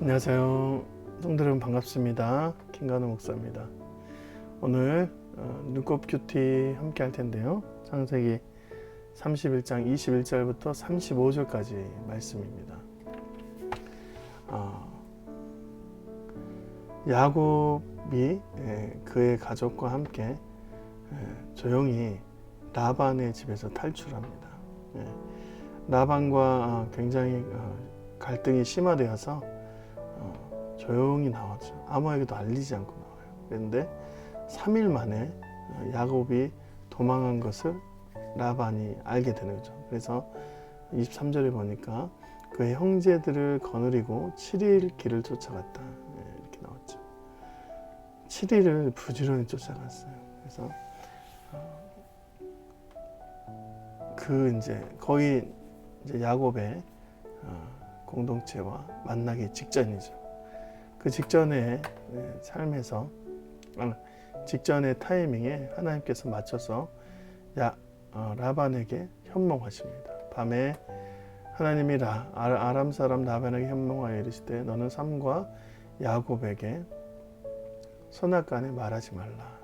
안녕하세요. 성도 여러분 반갑습니다. 김관우 목사입니다. 오늘 눈곱 큐티 함께 할 텐데요. 창세기 31장 21절부터 35절까지 말씀입니다. 야곱이 그의 가족과 함께 조용히 라반의 집에서 탈출합니다. 라반과 굉장히 갈등이 심화되어서 조용히 나왔죠. 아무에게도 알리지 않고 나와요. 그런데 3일 만에 야곱이 도망한 것을 라반이 알게 되는 거죠. 그래서 23절에 보니까 그의 형제들을 거느리고 7일 길을 쫓아갔다. 이렇게 나왔죠. 7일을 부지런히 쫓아갔어요. 그래서 거의 야곱의 공동체와 만나기 직전이죠. 그 직전의 삶에서 직전의 타이밍에 하나님께서 맞춰서 라반에게 현몽하십니다. 밤에 하나님이 아람 사람 라반에게 현몽하여 이르시되 너는 삼과 야곱에게 선악간에 말하지 말라.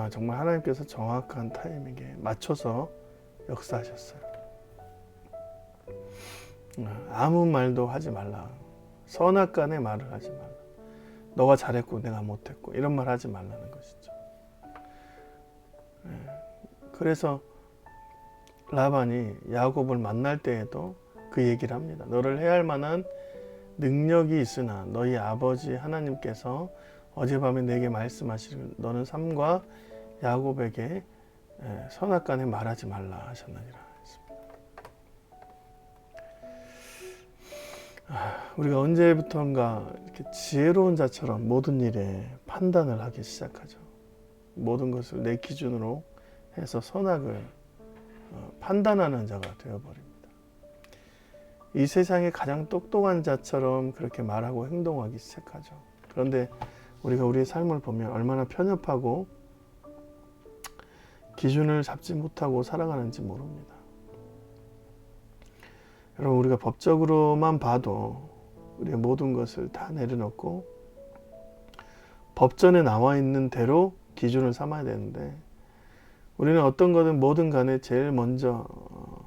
정말 하나님께서 정확한 타이밍에 맞춰서 역사하셨어요. 아무 말도 하지 말라. 선악간에 말을 하지 말라. 너가 잘했고 내가 못했고 이런 말 하지 말라는 것이죠. 그래서 라반이 야곱을 만날 때에도 그 얘기를 합니다. 너를 해할 만한 능력이 있으나 너희 아버지 하나님께서 어젯밤에 내게 말씀하시기를 너는 삼과 야곱에게 선악간에 말하지 말라 하셨느니라. 우리가 언제부턴가 이렇게 지혜로운 자처럼 모든 일에 판단을 하기 시작하죠. 모든 것을 내 기준으로 해서 선악을 판단하는 자가 되어버립니다. 이 세상에 가장 똑똑한 자처럼 그렇게 말하고 행동하기 시작하죠. 그런데 우리가 우리의 삶을 보면 얼마나 편협하고 기준을 잡지 못하고 살아가는지 모릅니다. 여러분, 우리가 법적으로만 봐도 우리의 모든 것을 다 내려놓고 법전에 나와 있는 대로 기준을 삼아야 되는데 우리는 어떤 거든 뭐든 간에 제일 먼저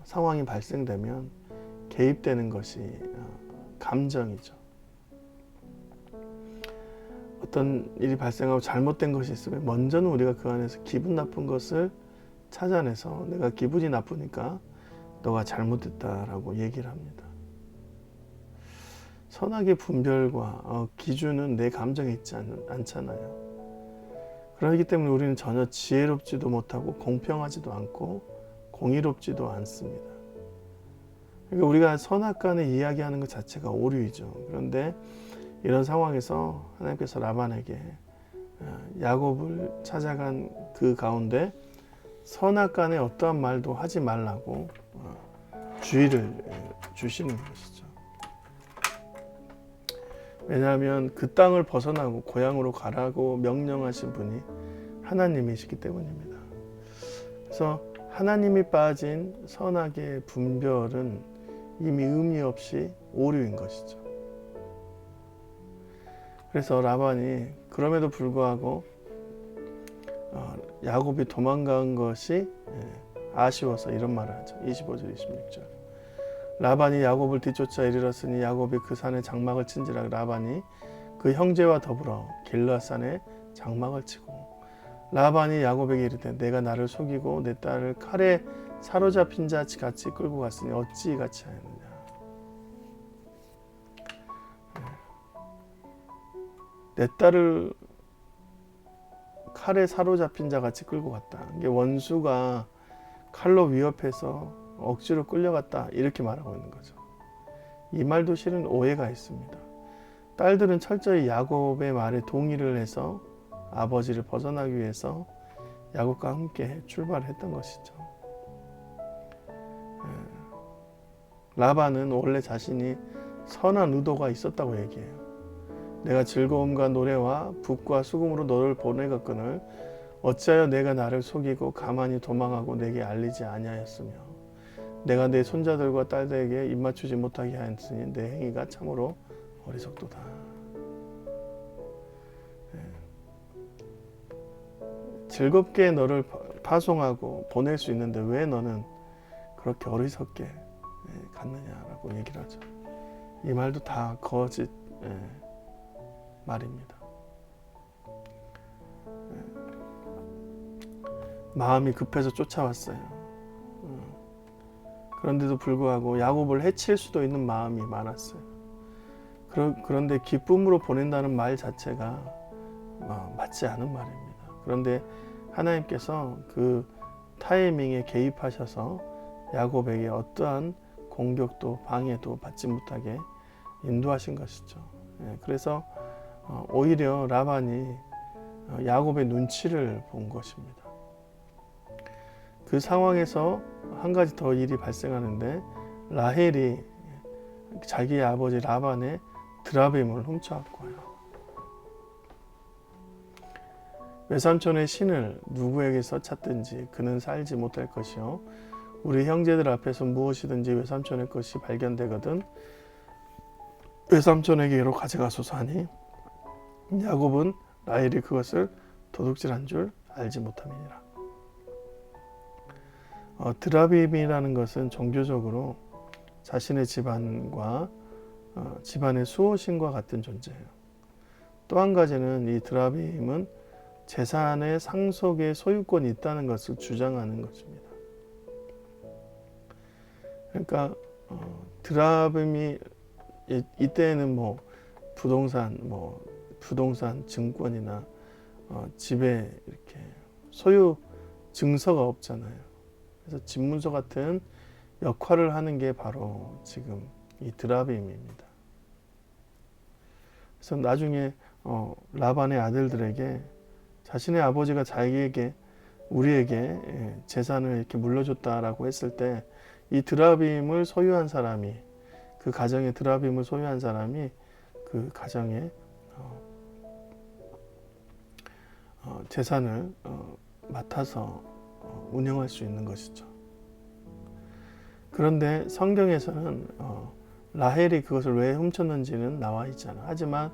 상황이 발생되면 개입되는 것이 감정이죠. 어떤 일이 발생하고 잘못된 것이 있으면 먼저는 우리가 그 안에서 기분 나쁜 것을 찾아내서 내가 기분이 나쁘니까 너가 잘못했다라고 얘기를 합니다. 선악의 분별과 기준은 내 감정에 있지 않잖아요. 그렇기 때문에 우리는 전혀 지혜롭지도 못하고 공평하지도 않고 공의롭지도 않습니다. 그러니까 우리가 선악간에 이야기하는 것 자체가 오류이죠. 그런데 이런 상황에서 하나님께서 라반에게 야곱을 찾아간 그 가운데 선악간에 어떠한 말도 하지 말라고 주의를 주시는 것이죠. 왜냐하면 그 땅을 벗어나고 고향으로 가라고 명령하신 분이 하나님이시기 때문입니다. 그래서 하나님이 빠진 선악의 분별은 이미 의미 없이 오류인 것이죠. 그래서 라반이 그럼에도 불구하고 야곱이 도망간 것이 아쉬워서 이런 말을 하죠. 25절 26절 라반이 야곱을 뒤쫓아 이르렀으니 야곱이 그 산에 장막을 친지라 라반이 그 형제와 더불어 길르앗산에 장막을 치고 라반이 야곱에게 이르되 내가 나를 속이고 내 딸을 칼에 사로잡힌 자 같이 끌고 갔으니 어찌 같이 하였느냐. 내 딸을 칼에 사로잡힌 자 같이 끌고 갔다. 이게 원수가 칼로 위협해서 억지로 끌려갔다 이렇게 말하고 있는 거죠. 이 말도 실은 오해가 있습니다. 딸들은 철저히 야곱의 말에 동의를 해서 아버지를 벗어나기 위해서 야곱과 함께 출발했던 것이죠. 라반은 원래 자신이 선한 의도가 있었다고 얘기해요. 내가 즐거움과 노래와 북과 수금으로 너를 보내갔거늘 어찌하여 내가 나를 속이고 가만히 도망하고 내게 알리지 아니하였으며 내가 내 손자들과 딸들에게 입맞추지 못하게 하였으니 내 행위가 참으로 어리석도다. 즐겁게 너를 파송하고 보낼 수 있는데 왜 너는 그렇게 어리석게 갔느냐라고 얘기를 하죠. 이 말도 다 거짓 말입니다. 마음이 급해서 쫓아왔어요. 그런데도 불구하고 야곱을 해칠 수도 있는 마음이 많았어요. 그런데 기쁨으로 보낸다는 말 자체가 맞지 않은 말입니다. 그런데 하나님께서 그 타이밍에 개입하셔서 야곱에게 어떠한 공격도 방해도 받지 못하게 인도하신 것이죠. 그래서 오히려 라반이 야곱의 눈치를 본 것입니다. 그 상황에서 한 가지 더 일이 발생하는데 라헬이 자기의 아버지 라반의 드라빔을 훔쳐왔고요. 외삼촌의 신을 누구에게서 찾든지 그는 살지 못할 것이요 우리 형제들 앞에서 무엇이든지 외삼촌의 것이 발견되거든 외삼촌에게로 가져가소서 하니 야곱은 라헬이 그것을 도둑질한 줄 알지 못함이니라. 드라빔이라는 것은 종교적으로 자신의 집안과 집안의 수호신과 같은 존재예요. 또 한 가지는 이 드라빔은 재산의 상속의 소유권이 있다는 것을 주장하는 것입니다. 그러니까 드라빔이 이때는 부동산 증권이나 집에 이렇게 소유 증서가 없잖아요. 그래서 집문서 같은 역할을 하는 게 바로 지금 이 드라빔입니다. 그래서 나중에 라반의 아들들에게 자신의 아버지가 자기에게 우리에게 재산을 이렇게 물려줬다라고 했을 때 이 드라빔을 소유한 사람이 그 가정의 드라빔을 소유한 사람이 그 가정의 재산을 맡아서 운영할 수 있는 것이죠. 그런데 성경에서는 라헬이 그것을 왜 훔쳤는지는 나와 있잖아요. 하지만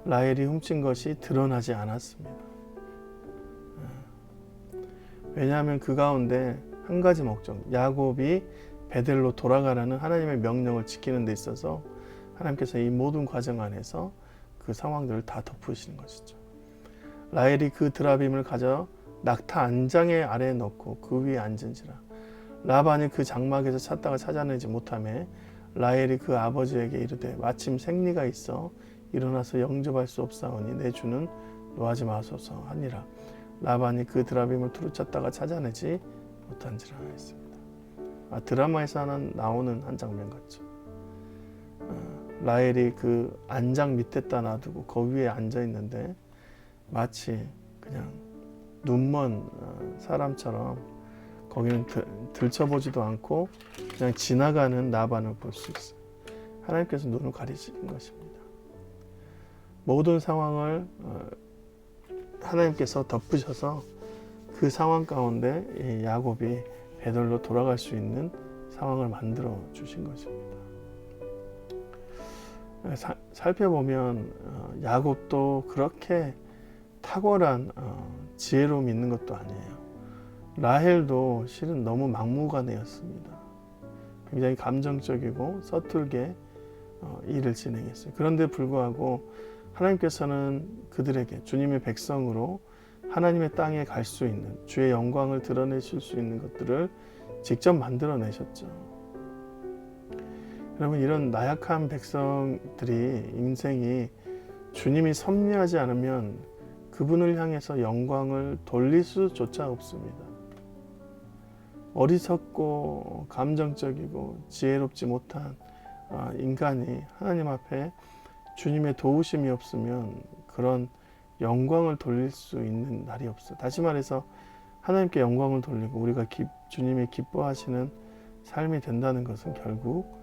라헬이 훔친 것이 드러나지 않았습니다. 왜냐하면 그 가운데 한 가지 목적, 야곱이 베델로 돌아가라는 하나님의 명령을 지키는 데 있어서 하나님께서 이 모든 과정 안에서 그 상황들을 다 덮으시는 것이죠. 라헬이 그 드라빔을 가져 낙타 안장의 아래에 넣고 그 위에 앉은지라. 라반이 그 장막에서 찾다가 찾아내지 못하매 라헬이 그 아버지에게 이르되 마침 생리가 있어 일어나서 영접할 수 없사오니 내 주는 노하지 마소서 하니라. 라반이 그 드라빔을 두루 찾다가 찾아내지 못한지라 했습니다. 드라마에서 나오는 한 장면 같죠. 라헬이 그 안장 밑에다 놔두고 그 위에 앉아 있는데 마치 그냥 눈먼 사람처럼 거기는 들춰보지도 않고 그냥 지나가는 라반을 볼 수 있어요. 하나님께서 눈을 가리신 것입니다. 모든 상황을 하나님께서 덮으셔서 그 상황 가운데 야곱이 베델로 돌아갈 수 있는 상황을 만들어 주신 것입니다. 살펴보면 야곱도 그렇게 탁월한 지혜로움이 있는 것도 아니에요. 라헬도 실은 너무 막무가내였습니다. 굉장히 감정적이고 서툴게 일을 진행했어요. 그런데 불구하고 하나님께서는 그들에게 주님의 백성으로 하나님의 땅에 갈 수 있는 주의 영광을 드러내실 수 있는 것들을 직접 만들어내셨죠. 여러분, 이런 나약한 백성들이 인생이 주님이 섭리하지 않으면 그분을 향해서 영광을 돌릴 수조차 없습니다. 어리석고 감정적이고 지혜롭지 못한 인간이 하나님 앞에 주님의 도우심이 없으면 그런 영광을 돌릴 수 있는 날이 없어요. 다시 말해서 하나님께 영광을 돌리고 우리가 주님이 기뻐하시는 삶이 된다는 것은 결국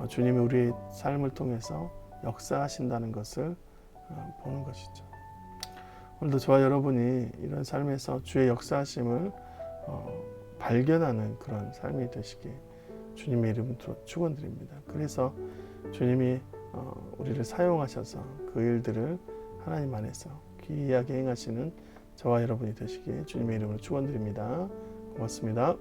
주님이 우리의 삶을 통해서 역사하신다는 것을 보는 것이죠. 오늘도 저와 여러분이 이런 삶에서 주의 역사하심을 발견하는 그런 삶이 되시기 주님의 이름으로 축원드립니다. 그래서 주님이 우리를 사용하셔서 그 일들을 하나님 안에서 귀하게 행하시는 저와 여러분이 되시기에 주님의 이름으로 축원드립니다. 고맙습니다.